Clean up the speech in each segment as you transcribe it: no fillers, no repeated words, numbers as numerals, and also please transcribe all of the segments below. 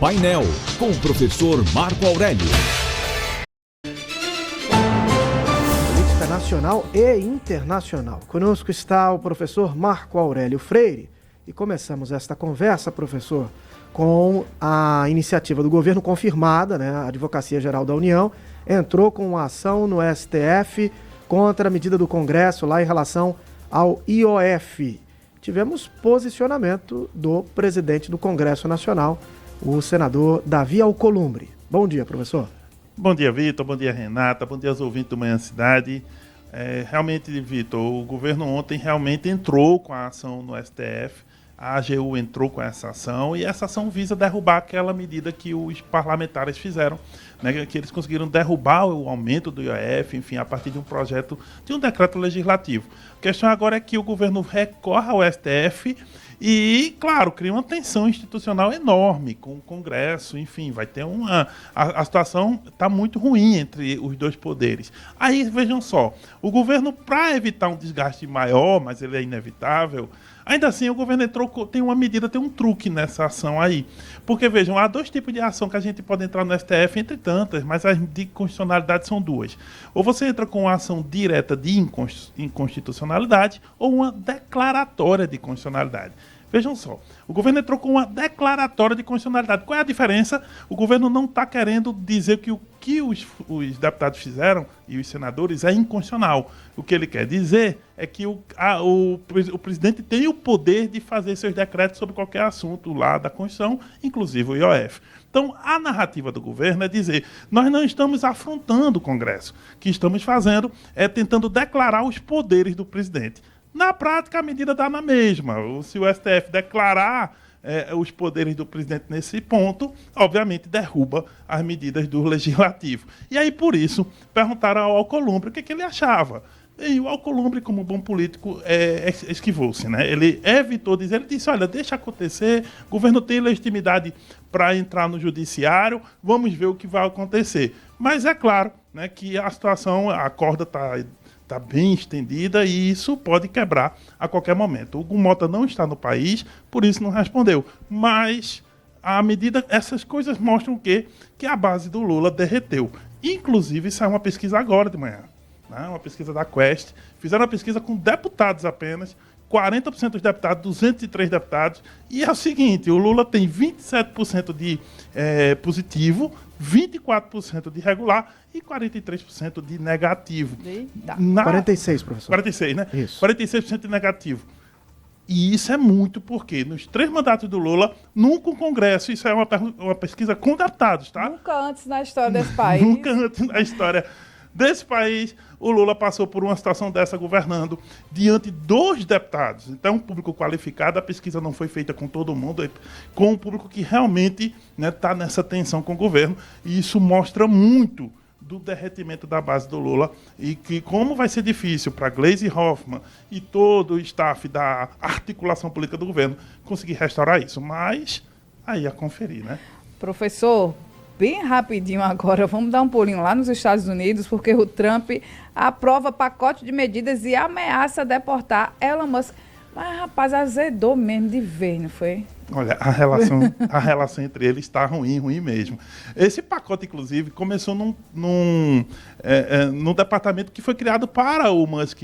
Painel, com o professor Marco Aurélio. Política nacional e internacional. Conosco está o professor Marco Aurélio Freire. E começamos esta conversa, professor, com a iniciativa do governo confirmada, né? A Advocacia Geral da União entrou com uma ação no STF contra a medida do Congresso lá em relação ao IOF. Tivemos posicionamento do presidente do Congresso Nacional, o senador Davi Alcolumbre. Bom dia, professor. Bom dia, Vitor. Bom dia, Renata. Bom dia aos ouvintes do Manhã Cidade. Realmente, Vitor, o governo ontem realmente entrou com a ação no STF. A AGU entrou com essa ação e essa ação visa derrubar aquela medida que os parlamentares fizeram, né, que eles conseguiram derrubar o aumento do IOF, enfim, a partir de um projeto, de um decreto legislativo. A questão agora é que o governo recorra ao STF e, claro, cria uma tensão institucional enorme com o Congresso, enfim, vai ter a situação está muito ruim entre os dois poderes. Aí, vejam só, o governo, para evitar um desgaste maior, mas ele é inevitável, ainda assim, o governo entrou, tem uma medida, tem um truque nessa ação aí. Porque, vejam, há dois tipos de ação que a gente pode entrar no STF, entre tantas, mas as de constitucionalidade são duas. Ou você entra com uma ação direta de inconstitucionalidade ou uma declaratória de constitucionalidade. Vejam só, o governo entrou com uma declaratória de constitucionalidade. Qual é a diferença? O governo não está querendo dizer que o que os deputados fizeram e os senadores é inconstitucional. O que ele quer dizer é que o presidente tem o poder de fazer seus decretos sobre qualquer assunto lá da Constituição, inclusive o IOF. Então, a narrativa do governo é dizer, nós não estamos afrontando o Congresso. O que estamos fazendo é tentando declarar os poderes do presidente. Na prática, a medida dá na mesma. Se o STF declarar os poderes do presidente nesse ponto, obviamente derruba as medidas do legislativo. E aí, por isso, perguntaram ao Alcolumbre o que ele achava. E o Alcolumbre, como bom político, esquivou-se, né? Ele evitou dizer, ele disse, olha, deixa acontecer, o governo tem legitimidade para entrar no judiciário, vamos ver o que vai acontecer. Mas é claro, né, que a situação, a corda está bem estendida e isso pode quebrar a qualquer momento. O Hugo Mota não está no país, por isso não respondeu. Mas, à medida, essas coisas mostram o quê? Que a base do Lula derreteu. Inclusive, saiu uma pesquisa agora de manhã, né? Uma pesquisa da Quest. Fizeram uma pesquisa com deputados apenas, 40% dos deputados, 203 deputados. E é o seguinte, o Lula tem 27% de positivo, 24% de regular e 43% de negativo. 46, professor. 46, né? Isso. 46% de negativo. E isso é muito porque nos 3 mandatos do Lula, nunca o Congresso, isso é uma pesquisa com deputados, tá? Nunca antes na história desse país. Nunca antes na história desse país, o Lula passou por uma situação dessa governando diante dos deputados. Então, um público qualificado, a pesquisa não foi feita com todo mundo, com um público que realmente está nessa tensão com o governo. E isso mostra muito do derretimento da base do Lula e que como vai ser difícil para Gleisi Hoffmann e todo o staff da articulação política do governo conseguir restaurar isso. Mas aí a conferir, né? Professor, bem rapidinho agora, vamos dar um pulinho lá nos Estados Unidos, porque o Trump aprova pacote de medidas e ameaça deportar Elon Musk. Mas, rapaz, azedou mesmo de vez, não foi? Olha, a relação entre eles está ruim mesmo. Esse pacote, inclusive, começou num departamento que foi criado para o Musk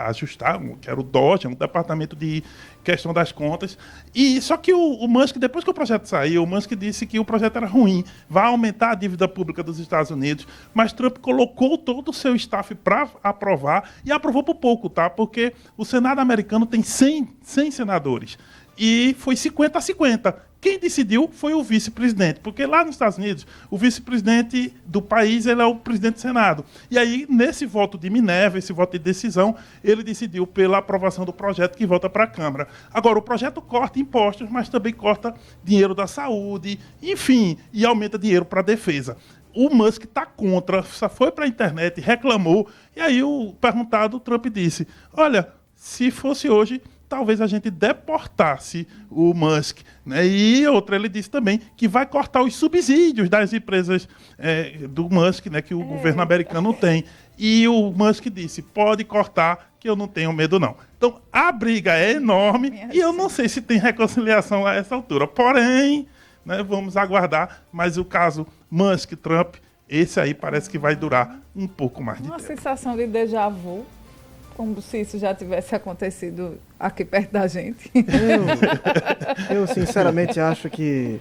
ajustar, que era o DOGE, um departamento de questão das contas. E só que o Musk, depois que o projeto saiu, o Musk disse que o projeto era ruim, vai aumentar a dívida pública dos Estados Unidos, mas Trump colocou todo o seu staff para aprovar e aprovou por pouco, tá? Porque o Senado americano tem 100 senadores. E foi 50-50. Quem decidiu foi o vice-presidente, porque lá nos Estados Unidos, o vice-presidente do país ele é o presidente do Senado. E aí, nesse voto de Minerva, esse voto de decisão, ele decidiu pela aprovação do projeto que volta para a Câmara. Agora, o projeto corta impostos, mas também corta dinheiro da saúde, enfim, e aumenta dinheiro para a defesa. O Musk está contra, só foi para a internet, reclamou, e aí o perguntado, o Trump disse, olha, se fosse hoje, talvez a gente deportasse o Musk, né? E outra, ele disse também que vai cortar os subsídios das empresas do Musk, né, que o governo americano tem. E o Musk disse, pode cortar, que eu não tenho medo não. Então, a briga é enorme e eu não sei se tem reconciliação a essa altura. Porém, né? Vamos aguardar, mas o caso Musk-Trump, esse aí parece que vai durar um pouco mais de Uma tempo. sensação de déjà vu, como se isso já tivesse acontecido aqui perto da gente. Eu sinceramente acho que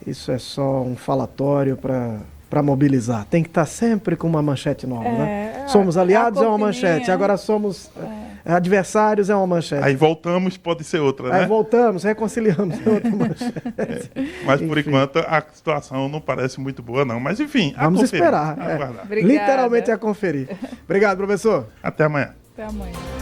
isso é só um falatório para mobilizar. Tem que estar sempre com uma manchete nova, né? Somos aliados, é uma manchete. Agora somos adversários, é uma manchete. Aí voltamos, pode ser outra, né? Aí voltamos, reconciliamos, é outra manchete. Mas por Enfim. enquanto a situação não parece muito boa, não. Mas enfim, a Vamos conferir, esperar. aguardar. Obrigada. Literalmente a conferir. Obrigado, professor. Até amanhã. Até amanhã.